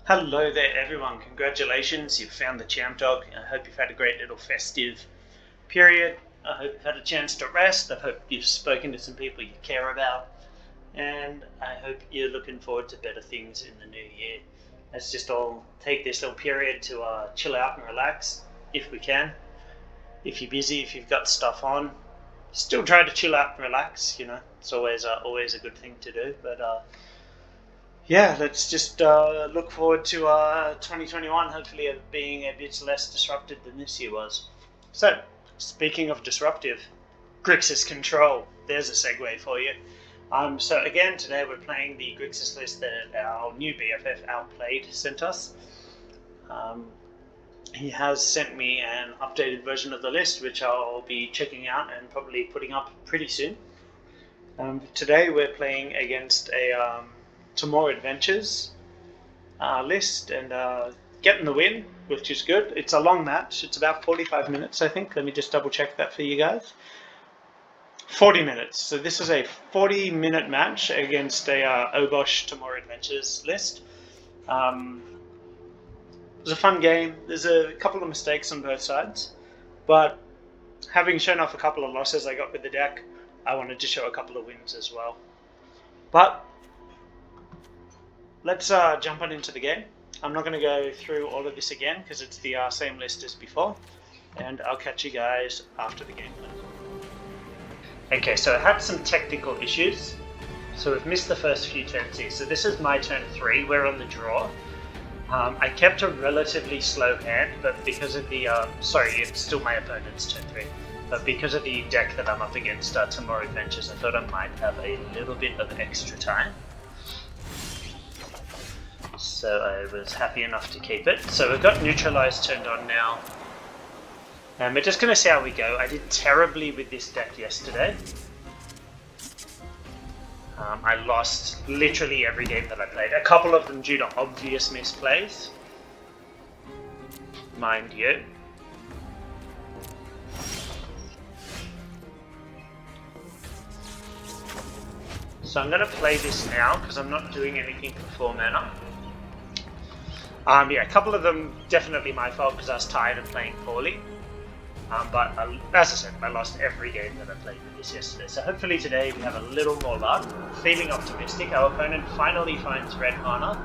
Hello there everyone, congratulations, you've found the champ dog. I hope you've had a great little festive period. I hope you've had a chance to rest. I hope you've spoken to some people you care about. And I hope you're looking forward to better things in the new year. Let's just all take this little period to chill out and relax, if we can. If you're busy, if you've got stuff on, still try to chill out and relax, It's always a good thing to do, but yeah, let's just look forward to 2021, hopefully it being a bit less disrupted than this year was. So, speaking of disruptive, Grixis Control, there's a segue for you. So again, today we're playing the Grixis list that our new BFF Outplayed sent us. He has sent me an updated version of the list, which I'll be checking out and probably putting up pretty soon. Today we're playing against a Tomorrow Adventures list and getting the win, which is good. It's a long match. It's about 45 minutes, I think. Let me just double check that for you guys. 40 minutes. So this is a 40-minute match against a Obosh Tomorrow Adventures list. It was a fun game. There's a couple of mistakes on both sides, but having shown off a couple of losses I got with the deck, I wanted to show a couple of wins as well. But let's jump on into the game. I'm not going to go through all of this again because it's the same list as before, and I'll catch you guys after the game. Okay, so I had some technical issues, so we've missed the first few turns here. So this is my turn 3, we're on the draw. I kept a relatively slow hand, but because of the, sorry, it's still my opponent's turn 3, but because of the deck that I'm up against, Tomorrow Adventures, I thought I might have a little bit of extra time. So I was happy enough to keep it. So we've got Neutralize turned on now. And we're just going to see how we go. I did terribly with this deck yesterday. I lost literally every game that I played. A couple of them due to obvious misplays. Mind you. So I'm going to play this now because I'm not doing anything for 4 mana. Yeah, a couple of them definitely my fault because I was tired of playing poorly. But as I said, I lost every game that I played with this yesterday. So hopefully today we have a little more luck. Feeling optimistic. Our opponent finally finds red mana.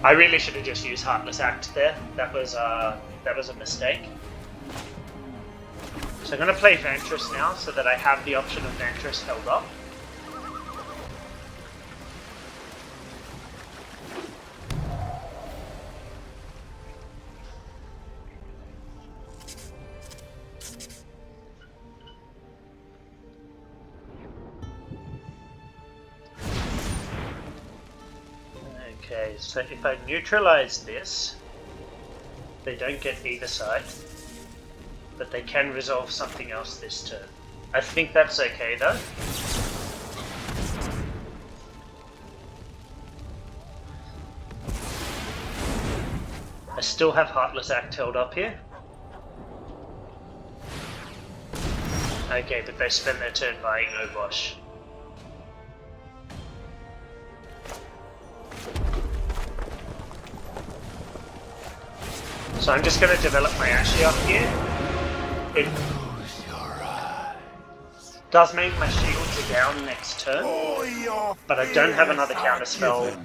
I really should have just used Heartless Act there. That was a mistake. So I'm going to play Vantress now so that I have the option of Vantress held up. Okay, so if I neutralize this, they don't get either side. But they can resolve something else this turn. I think that's okay though. I still have Heartless Act held up here. Okay, but they spend their turn buying Obosh. So I'm just going to develop my Ashiok here. It does make my shields down next turn, but I don't have another counter spell.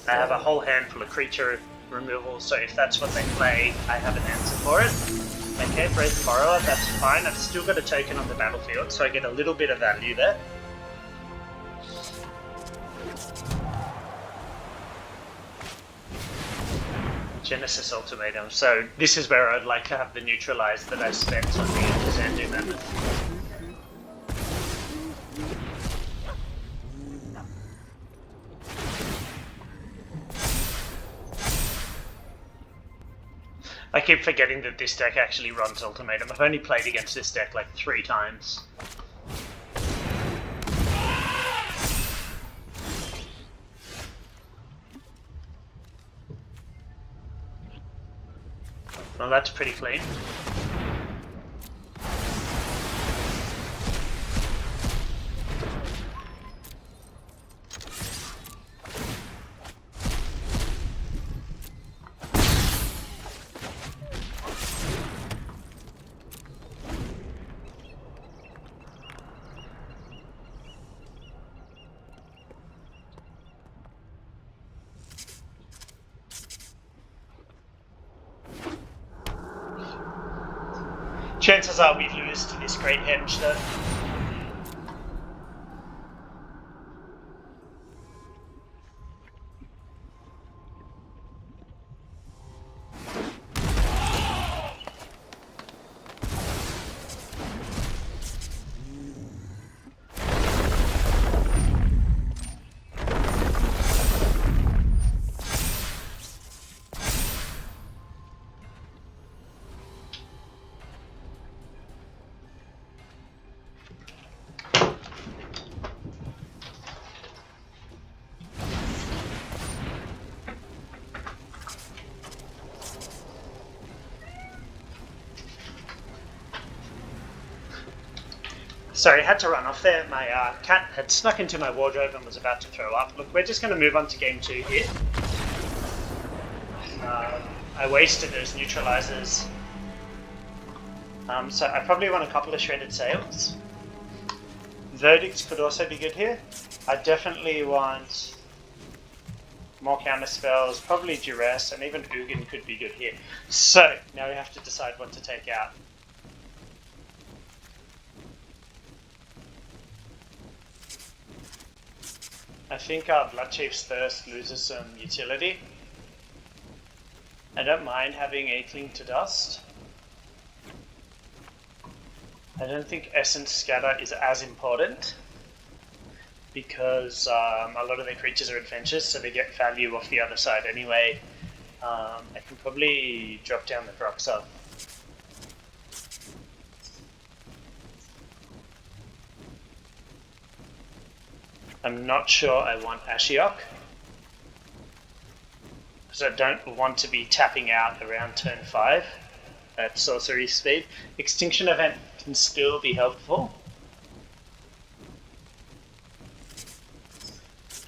I have a whole handful of creature removal, so if that's what they play, I have an answer for it. Okay, Brazen Borrower, that's fine. I've still got a token on the battlefield, so I get a little bit of value there. Genesis Ultimatum. So this is where I'd like to have the neutralize that I spent on the Zandu Mammoth. I keep forgetting that this deck actually runs Ultimatum. I've only played against this deck like 3 times. Well, that's pretty clean. Chances are we lose to this great henge though. Sorry, I had to run off there. My cat had snuck into my wardrobe and was about to throw up. Look, we're just going to move on to game 2 here. I wasted those neutralizers. So I probably want a couple of shredded sails. Verdicts could also be good here. I definitely want more counter spells, probably Duress, and even Ugin could be good here. So now we have to decide what to take out. I think our Bloodchief's Thirst loses some utility. I don't mind having Atheling to Dust. I don't think Essence Scatter is as important because a lot of their creatures are adventures, so they get value off the other side anyway. I can probably drop down the Broxar. I'm not sure I want Ashiok, because I don't want to be tapping out around turn 5 at sorcery speed. Extinction Event can still be helpful,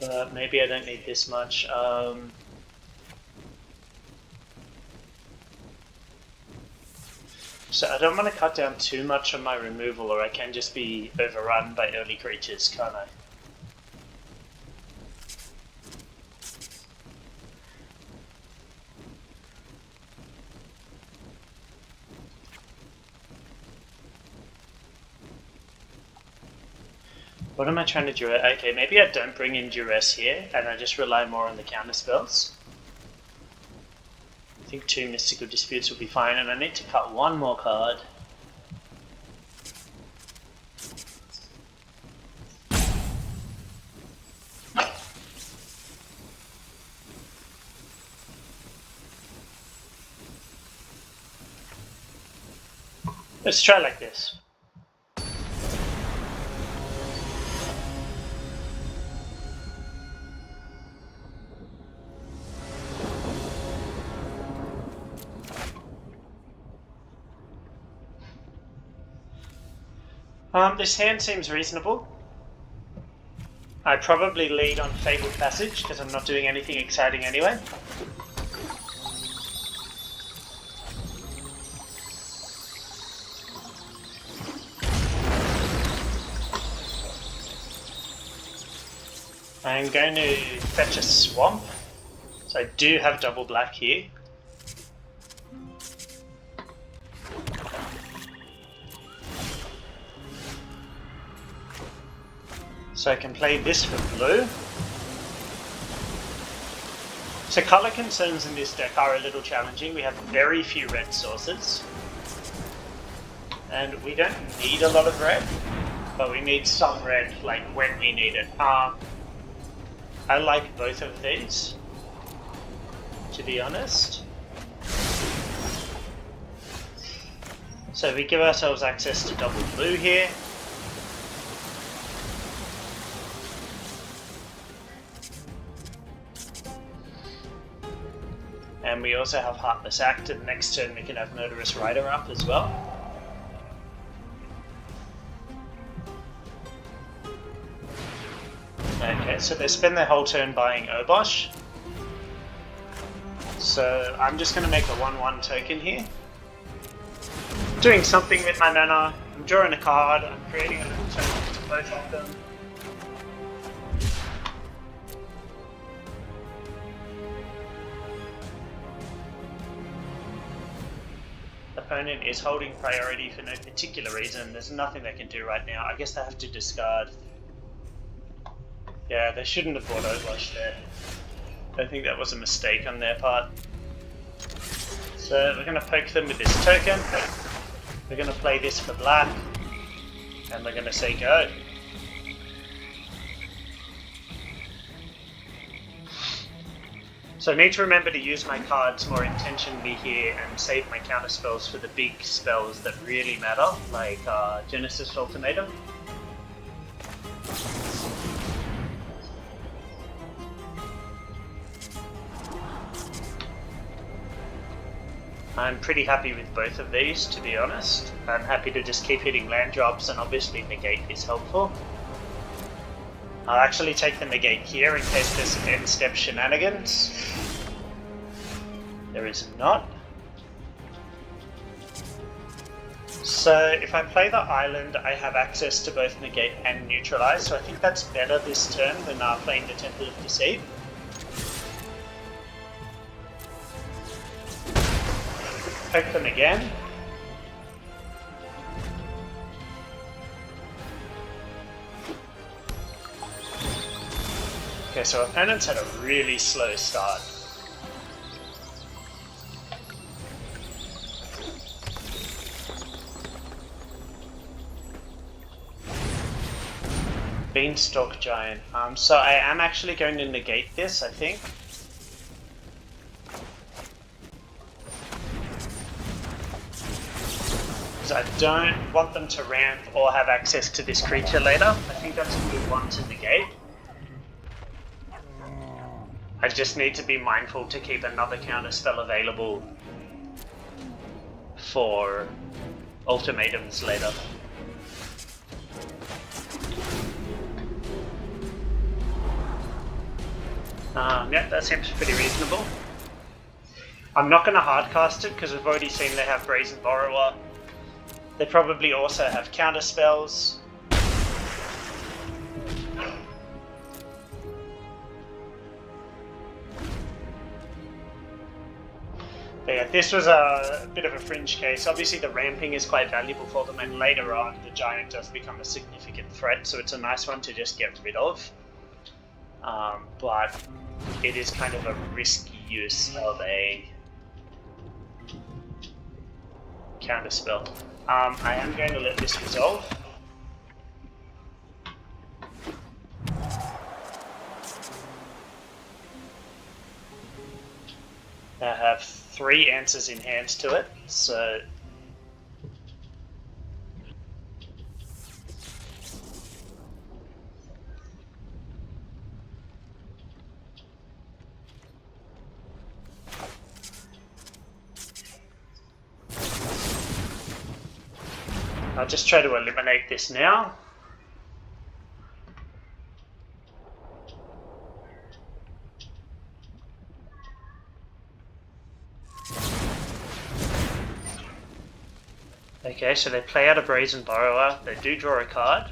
but maybe I don't need this much. So I don't want to cut down too much on my removal, or I can just be overrun by early creatures, can't I? What am I trying to do? Okay, maybe I don't bring in Duress here, and I just rely more on the counter spells. I think 2 Mystical Disputes will be fine, and I need to cut one more card. Let's try like this. This hand seems reasonable. I probably lead on Fabled Passage because I'm not doing anything exciting anyway. I'm going to fetch a Swamp, so I do have double black here. So I can play this for blue. So color concerns in this deck are a little challenging. We have very few red sources. And we don't need a lot of red, but we need some red like when we need it. I like both of these, to be honest. So we give ourselves access to double blue here. And we also have Heartless Act, and next turn we can have Murderous Rider up as well. Okay, so they spend their whole turn buying Obosh. So I'm just going to make a 1/1 token here. Doing something with my mana. I'm drawing a card, I'm creating a little token for both of them. opponent is holding priority for no particular reason. There's nothing they can do right now. I guess they have to discard. Yeah, they shouldn't have bought Overwash there. I think that was a mistake on their part. So we're going to poke them with this token. We're going to play this for black. And we're going to say go. So I need to remember to use my cards more intentionally here and save my counter spells for the big spells that really matter, like Genesis Ultimatum. I'm pretty happy with both of these, to be honest. I'm happy to just keep hitting land drops, and obviously negate is helpful. I'll actually take the negate here in case there's some end step shenanigans. There is not. So if I play the island, I have access to both negate and neutralize, so I think that's better this turn than playing the Temple of Deceit. Poke them again. Okay, so opponents had a really slow start. Beanstalk Giant. So I am actually going to negate this, I think. Because I don't want them to ramp or have access to this creature later. I think that's a good one to negate. I just need to be mindful to keep another counter spell available for ultimatums later. Yeah, that seems pretty reasonable. I'm not going to hardcast it because we've already seen they have Brazen Borrower. They probably also have counter spells. But yeah, this was a bit of a fringe case. Obviously the ramping is quite valuable for them, and later on the Giant does become a significant threat, so it's a nice one to just get rid of. But it is kind of a risky use of a counter spell. I am going to let this resolve. I have 3 answers in hand to it, so I'll just try to eliminate this now. Okay, so they play out a Brazen Borrower, they do draw a card.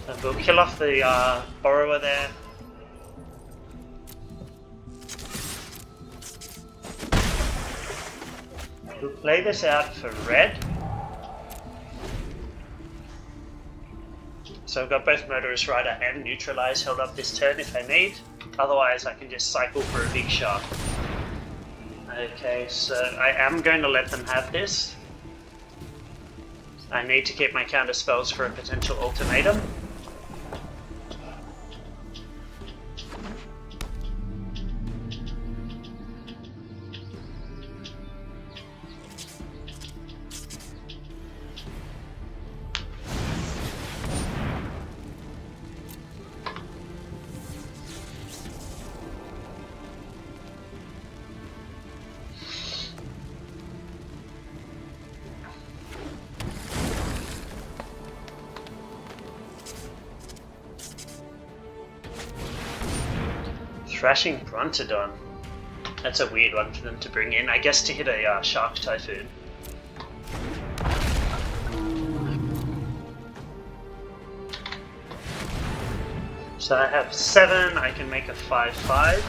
And we'll kill off the Borrower there. We'll play this out for red. So I've got both Murderous Rider and Neutralize held up this turn if I need. Otherwise I can just cycle for a big shot. Okay, so I am going to let them have this. I need to keep my counter spells for a potential ultimatum. Thrashing Brontodon. That's a weird one for them to bring in. I guess to hit a Shark Typhoon. So I have 7, I can make a 5/5.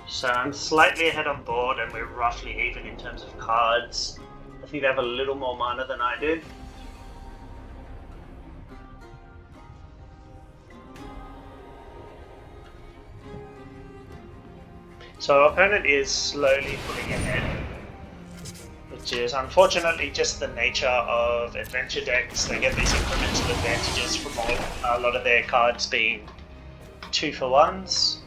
So I'm slightly ahead on board and we're roughly even in terms of cards. I think they have a little more mana than I do. So our opponent is slowly pulling ahead, which is unfortunately just the nature of adventure decks. They get these incremental advantages from a lot of their cards being 2-for-1s.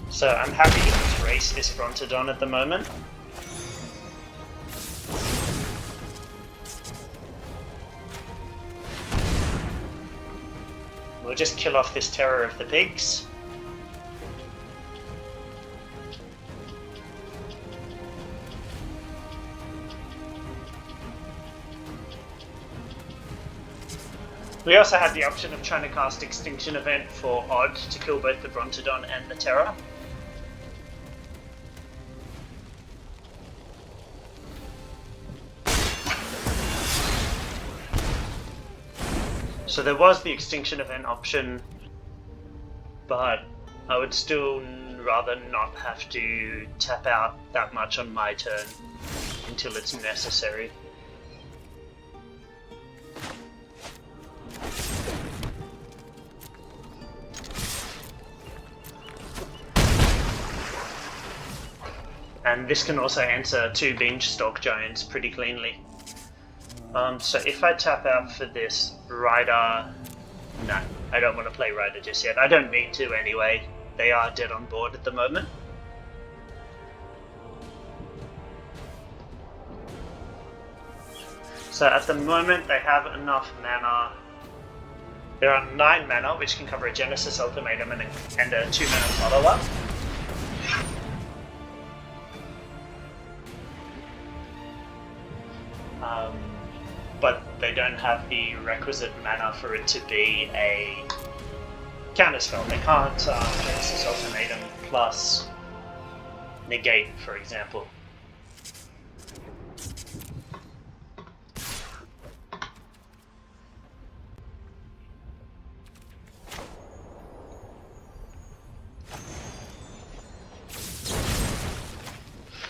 So I'm happy to race this Brontodon at the moment. We'll just kill off this Terror of the Pigs. We also had the option of trying to cast Extinction Event for Odd to kill both the Brontodon and the Terror. So there was the Extinction Event option, but I would still rather not have to tap out that much on my turn until it's necessary. And this can also answer 2 Beanstalk Giants pretty cleanly. So if I tap out for this Rider... No, I don't want to play Rider just yet. I don't need to anyway. They are dead on board at the moment. So at the moment they have enough mana. There are 9 mana, which can cover a Genesis Ultimatum and a 2-mana follow-up. But they don't have the requisite mana for it to be a counterspell. They can't Genesis Ultimatum plus negate, for example.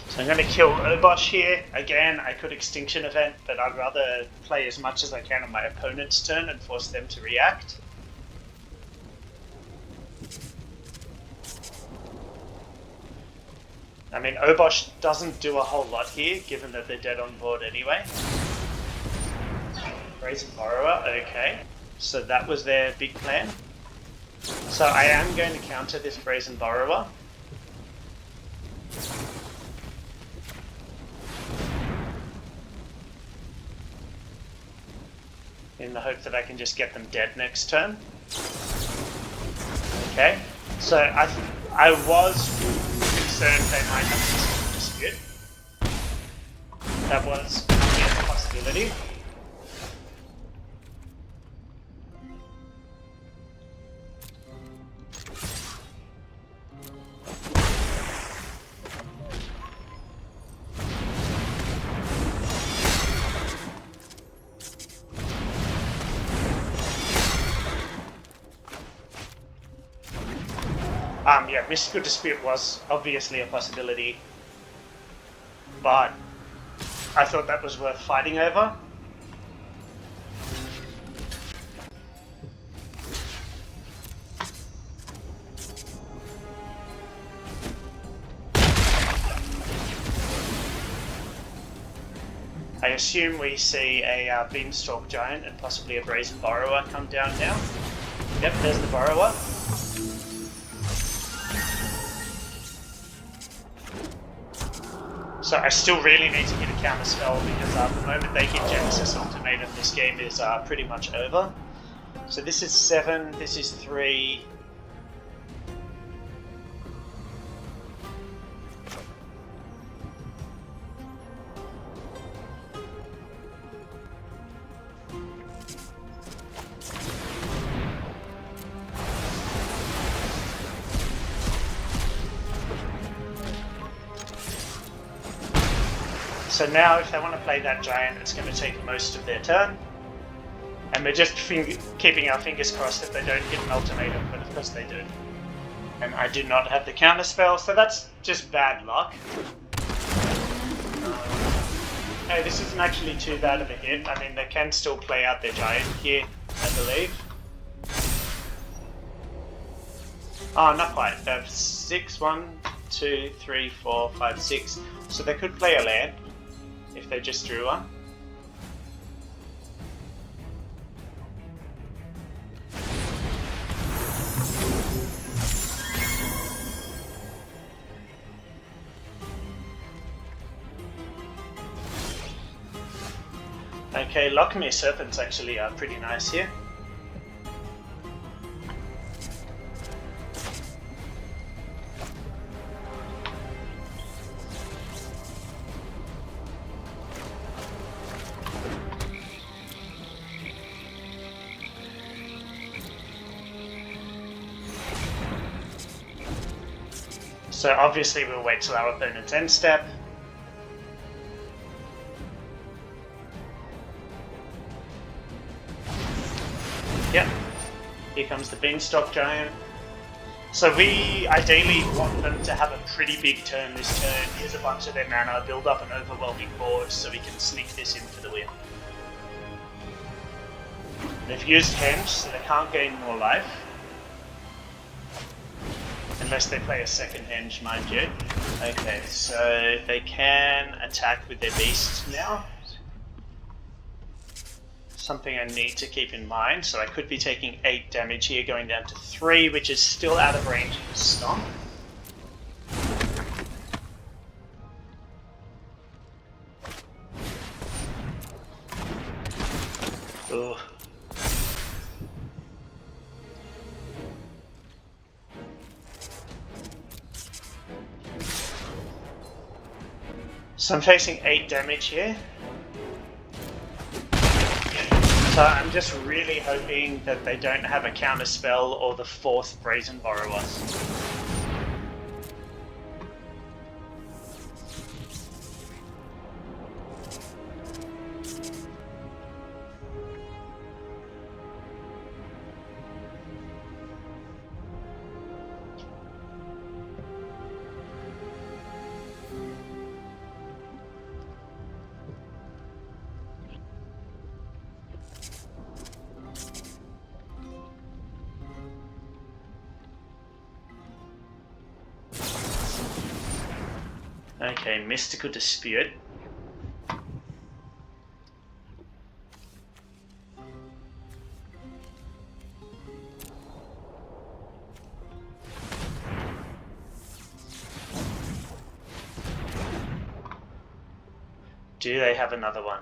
So I'm going to kill Obosh here. Again, I could Extinction Event, but I'd rather play as much as I can on my opponent's turn and force them to react. I mean, Obosh doesn't do a whole lot here, given that they're dead on board anyway. Brazen Borrower, okay. So that was their big plan. So I am going to counter this Brazen Borrower. In the hope that I can just get them dead next turn. Okay, so I was concerned they might have this dispute. That was a possibility. Yeah, Mystical Dispute was obviously a possibility, but I thought that was worth fighting over. I assume we see a Beanstalk Giant and possibly a Brazen Borrower come down now. Yep, there's the Borrower. So I still really need to get a counter spell because the moment they hit Genesis Ultimatum, this game is pretty much over. So this is 7, this is 3. So now if they want to play that giant, it's going to take most of their turn. And we're just keeping our fingers crossed that they don't hit an ultimatum, but of course they do. And I do not have the counter spell, so that's just bad luck. Hey, this isn't actually too bad of a hit. I mean, they can still play out their giant here, I believe. Oh, not quite. They have 6, 1, 2, 3, 4, 5, 6. So they could play a land if they just drew one. Okay, Lockmere Serpents actually are pretty nice here. So obviously we'll wait till our opponent's end step. Yep, here comes the Beanstalk Giant. So we ideally want them to have a pretty big turn this turn. Here's a bunch of their mana, build up an overwhelming board so we can sneak this in for the win. They've used Henge, so they can't gain more life. Unless they play a second Henge, mind you. Okay, so they can attack with their beasts now. Something I need to keep in mind. So I could be taking 8 damage here, going down to 3, which is still out of range of the stomp. Ugh. So I'm facing 8 damage here. So I'm just really hoping that they don't have a counter spell or the 4th Brazen Borrower. Okay, Mystical Dispute. Do they have another one?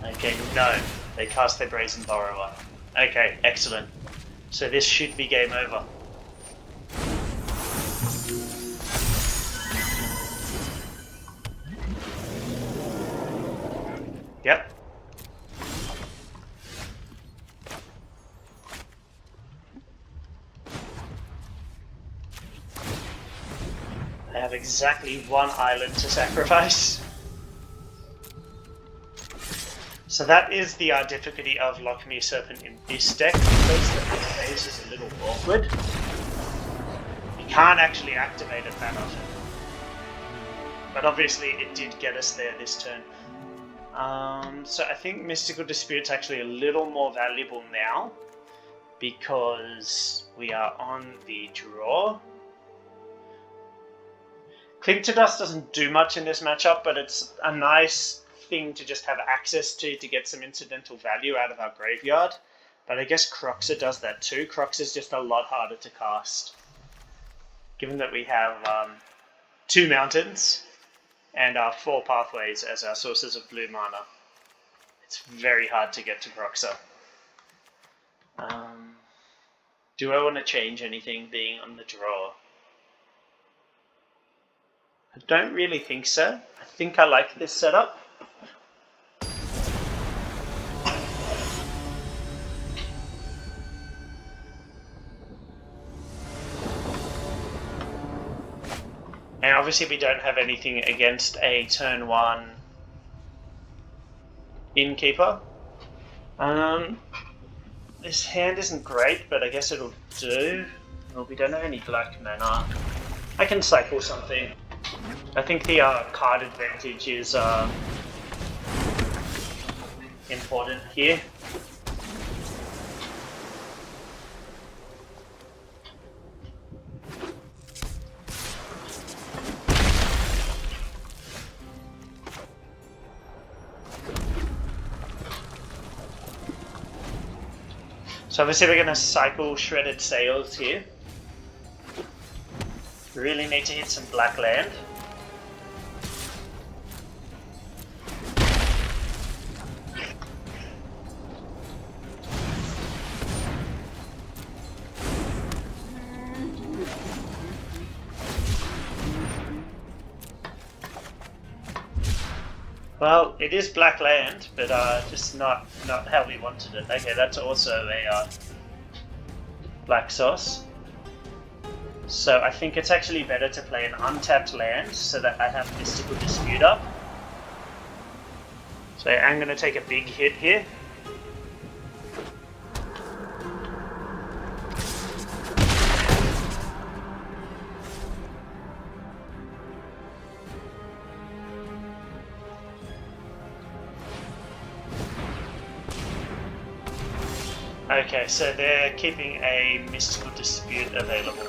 Okay, no. They cast their Brazen Borrower. Okay, excellent. So this should be game over. Yep. I have exactly 1 island to sacrifice. So that is the difficulty of Lockmere Serpent in this deck, because the phase is a little awkward. You can't actually activate it that often. But obviously it did get us there this turn. So I think Mystical Dispute's actually a little more valuable now because we are on the draw. Cling to Dust doesn't do much in this matchup, but it's a nice thing to just have access to get some incidental value out of our graveyard. But I guess Croxer does that too. Croxer is just a lot harder to cast, given that we have 2 mountains and our 4 pathways as our sources of blue mana. It's very hard to get to Croxer. Do I want to change anything being on the draw? I don't really think so. I think I like this setup. And obviously we don't have anything against a turn 1 innkeeper. This hand isn't great, but I guess it'll do. Well, we don't have any black mana. I can cycle something. I think the card advantage is important here. So obviously we're going to cycle Shredded Sails here. We really need to hit some black land. Well, it is black land, but just not how we wanted it. Okay, that's also a black sauce. So I think it's actually better to play an untapped land so that I have Mystical Dispute up. So I'm going to take a big hit here. Okay, so they're keeping a Mystical Dispute available.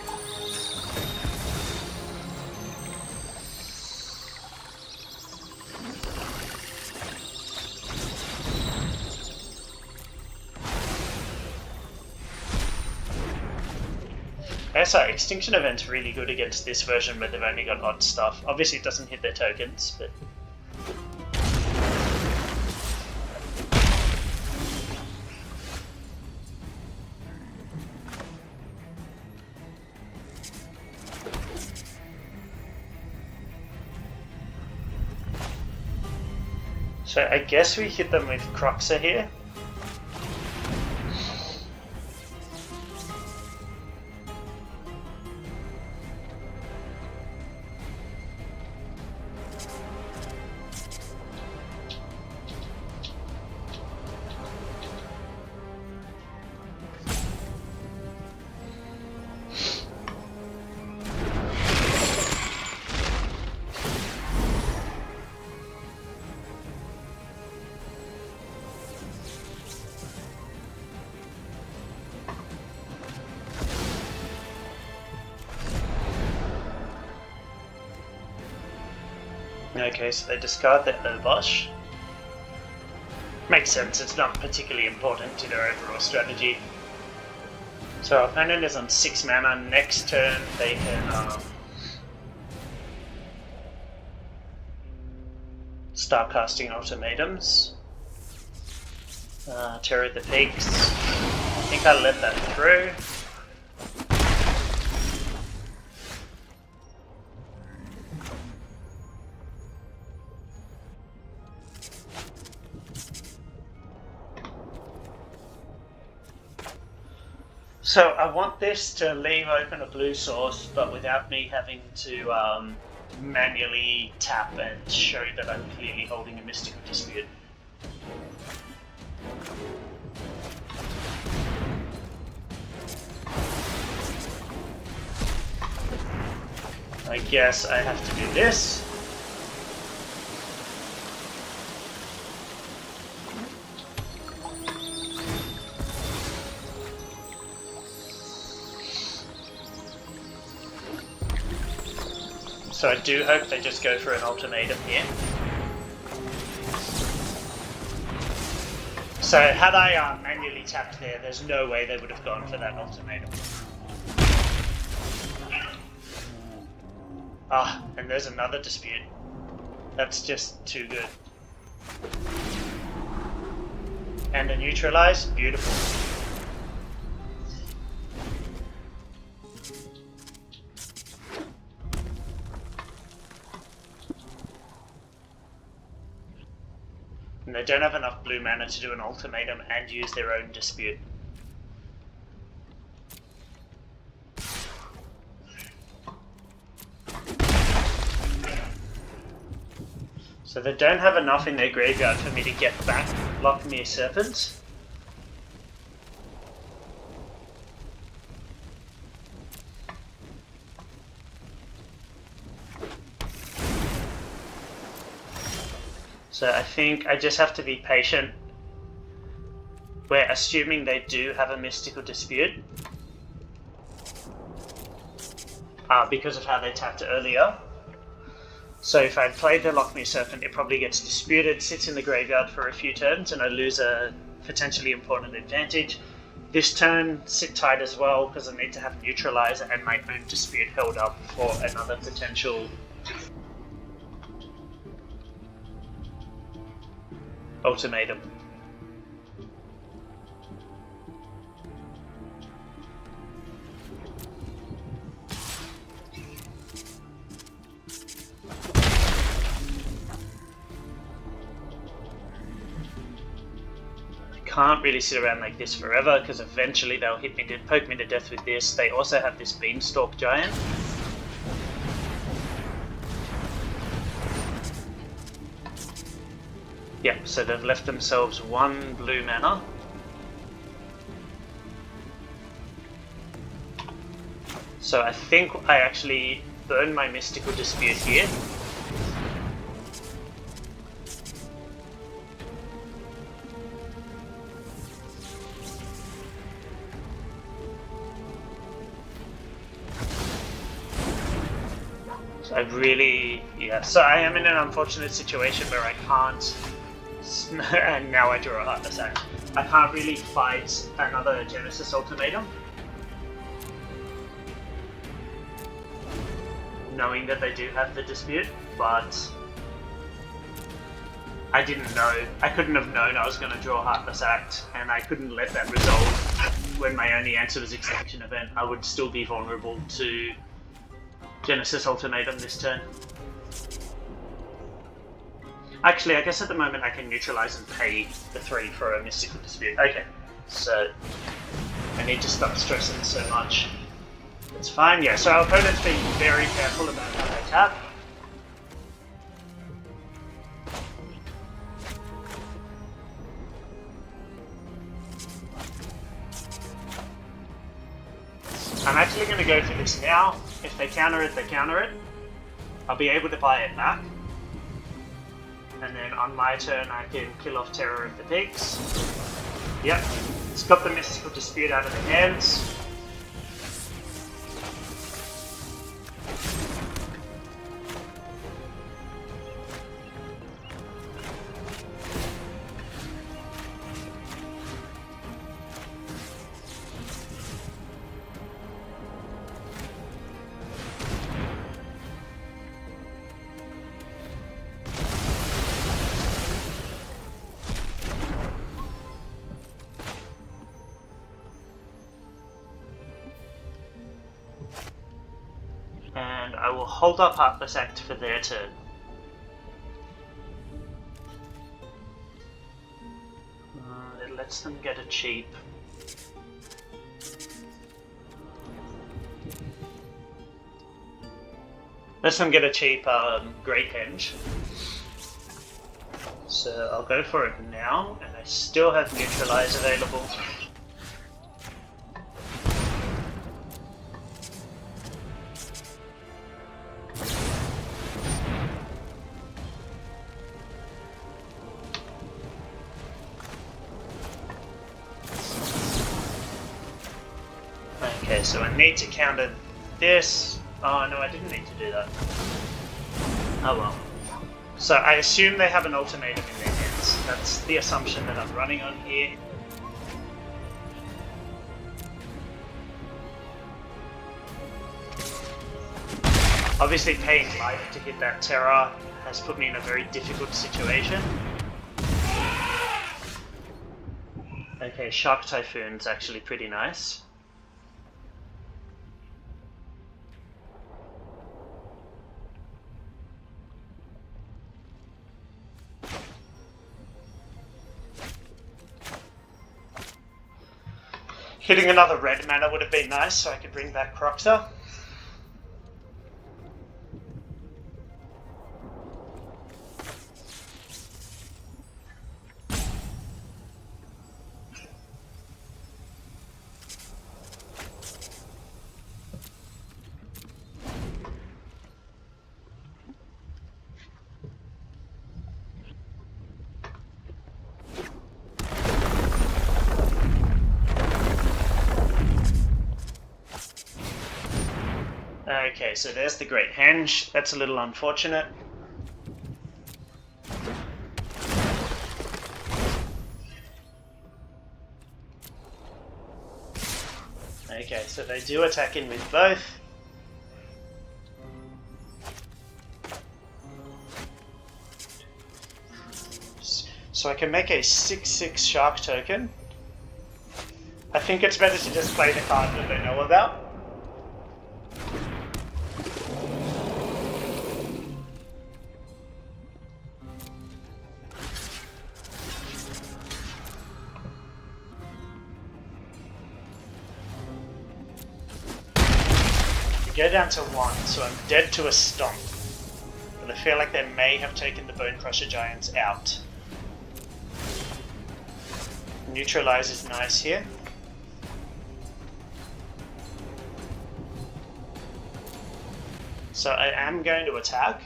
So Extinction Event's really good against this version where they've only got odd stuff. Obviously it doesn't hit their tokens, but... So I guess we hit them with Croxa here. Okay, so they discard their Obosh. Makes sense, it's not particularly important to their overall strategy. So our opponent is on 6 mana. Next turn they can start casting ultimatums. Terror the Pigs. I think I let that through. So I want this to leave open a blue source, but without me having to manually tap and show that I'm clearly holding a Mystical Dispute. I guess I have to do this. So I do hope they just go for an ultimatum here. So had I manually tapped there, there's no way they would have gone for that ultimatum. Ah, and there's another dispute. That's just too good. And a neutralize, beautiful. And they don't have enough blue mana to do an ultimatum and use their own dispute. So they don't have enough in their graveyard for me to get back Lockmere Serpent. So I think I just have to be patient. We're assuming they do have a Mystical Dispute. Because of how they tapped earlier. So if I played the Lockmere Serpent, it probably gets disputed, sits in the graveyard for a few turns, and I lose a potentially important advantage. This turn, sit tight as well, because I need to have Neutralizer and my own Dispute held up for another potential ultimatum. Can't really sit around like this forever because eventually they'll hit me to poke me to death with this. They also have this Beanstalk Giant. Yep, so they've left themselves 1 blue mana. So I think I actually burn my Mystical Dispute here. So I am in an unfortunate situation where I can't, and now I draw a Heartless Act. I can't really fight another Genesis Ultimatum, knowing that they do have the dispute, but I didn't know. I couldn't have known I was going to draw a Heartless Act, and I couldn't let that resolve when my only answer was Extinction Event. I would still be vulnerable to Genesis Ultimatum this turn. Actually, I guess at the moment I can neutralize and pay the 3 for a Mystical Dispute. Okay, so I need to stop stressing so much. It's fine, yeah, so our opponent's being very careful about how they tap. I'm actually going to go for this now. If they counter it, they counter it. I'll be able to buy it back. And then on my turn, I can kill off Terror of the Pigs. Yep, it's got the Mystical Dispute out of the hands. And I will hold up Heartless Act for their turn. It lets them get a cheap. Great Henge. So I'll go for it now, and I still have Neutralize available. Okay, so I need to counter this. Oh no, I didn't need to do that. Oh well. So I assume they have an ultimatum in their hands. That's the assumption that I'm running on here. Obviously paying life to hit that Terror has put me in a very difficult situation. Okay, Shark Typhoon's actually pretty nice. Hitting another red mana would have been nice, so I could bring back Croxer. Okay, so there's the Great Henge. That's a little unfortunate. Okay, so they do attack in with both. So I can make a 6/6 shark token. I think it's better to just play the card that they know about. Go down to 1, so I'm dead to a stomp. But I feel like they may have taken the Bone Crusher Giants out. Neutralize is nice here. So I am going to attack.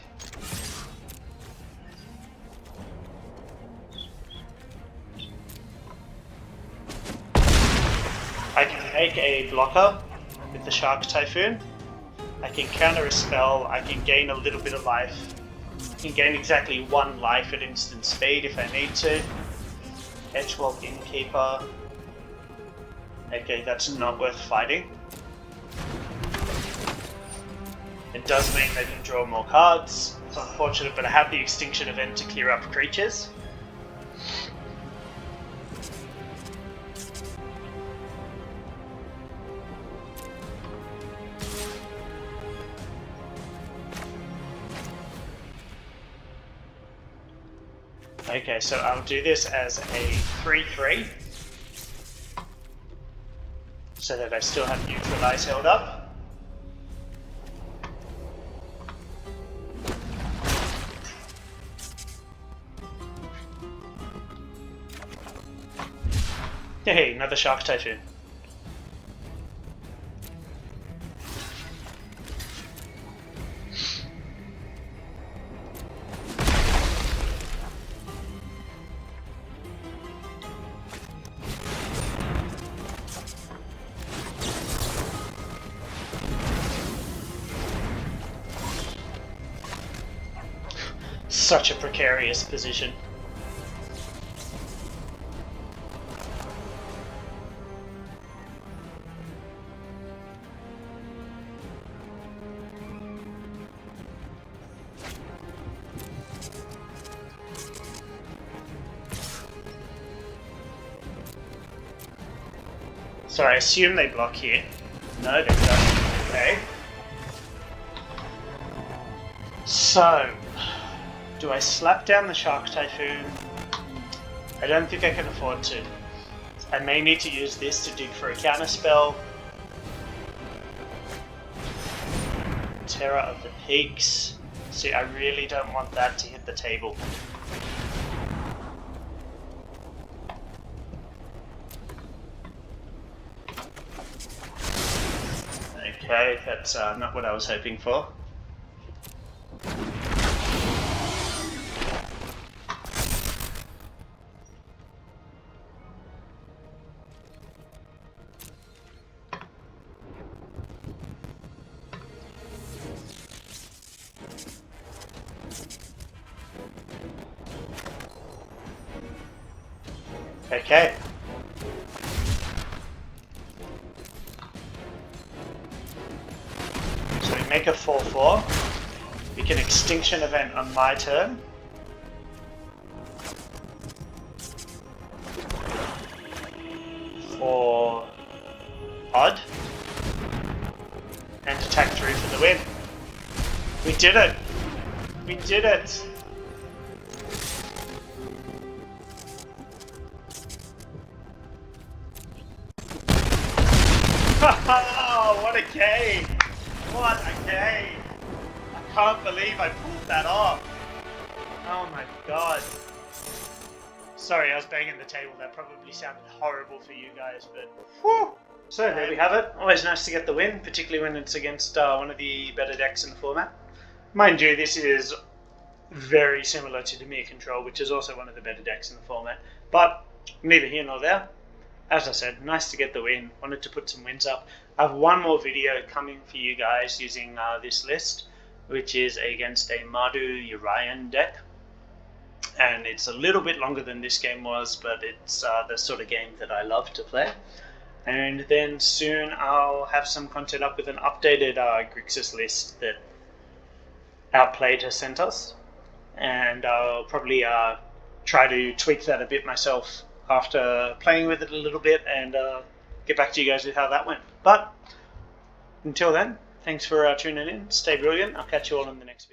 I can make a blocker with the Shark Typhoon. I can counter a spell, I can gain a little bit of life. I can gain exactly 1 life at instant speed if I need to. Edgewall Innkeeper. Okay, that's not worth fighting. It does mean they can draw more cards. It's unfortunate, but I have the Extinction Event to clear up creatures. Okay, so I'll do this as a 3/3, so that I still have Neutralize held up. Hey, another Shark Typhoon. Such a precarious position. So I assume they block here. No, they don't. Okay. So, do I slap down the Shark Typhoon? I don't think I can afford to. I may need to use this to dig for a counter spell. Terror of the Peaks. See, I really don't want that to hit the table. Okay, that's not what I was hoping for. Okay. So we make a 4/4. We can Extinction Event on my turn. For odd. And attack through for the win. We did it! We did it! Oh, what a game! What a game! I can't believe I pulled that off! Oh my god. Sorry, I was banging the table. That probably sounded horrible for you guys, but whew. So there we have it. Always nice to get the win, particularly when it's against one of the better decks in the format. Mind you, this is very similar to Dimir Control, which is also one of the better decks in the format. But neither here nor there. as I said, nice to get the win. Wanted to put some wins up. I have one more video coming for you guys using this list, which is against a Mardu Urian deck. And it's a little bit longer than this game was, but it's the sort of game that I love to play. And then soon I'll have some content up with an updated Grixis list that Outplayed has sent us. And I'll probably try to tweak that a bit myself after playing with it a little bit and get back to you guys with how that went. But until then, thanks for tuning in. Stay brilliant. I'll catch you all in the next video.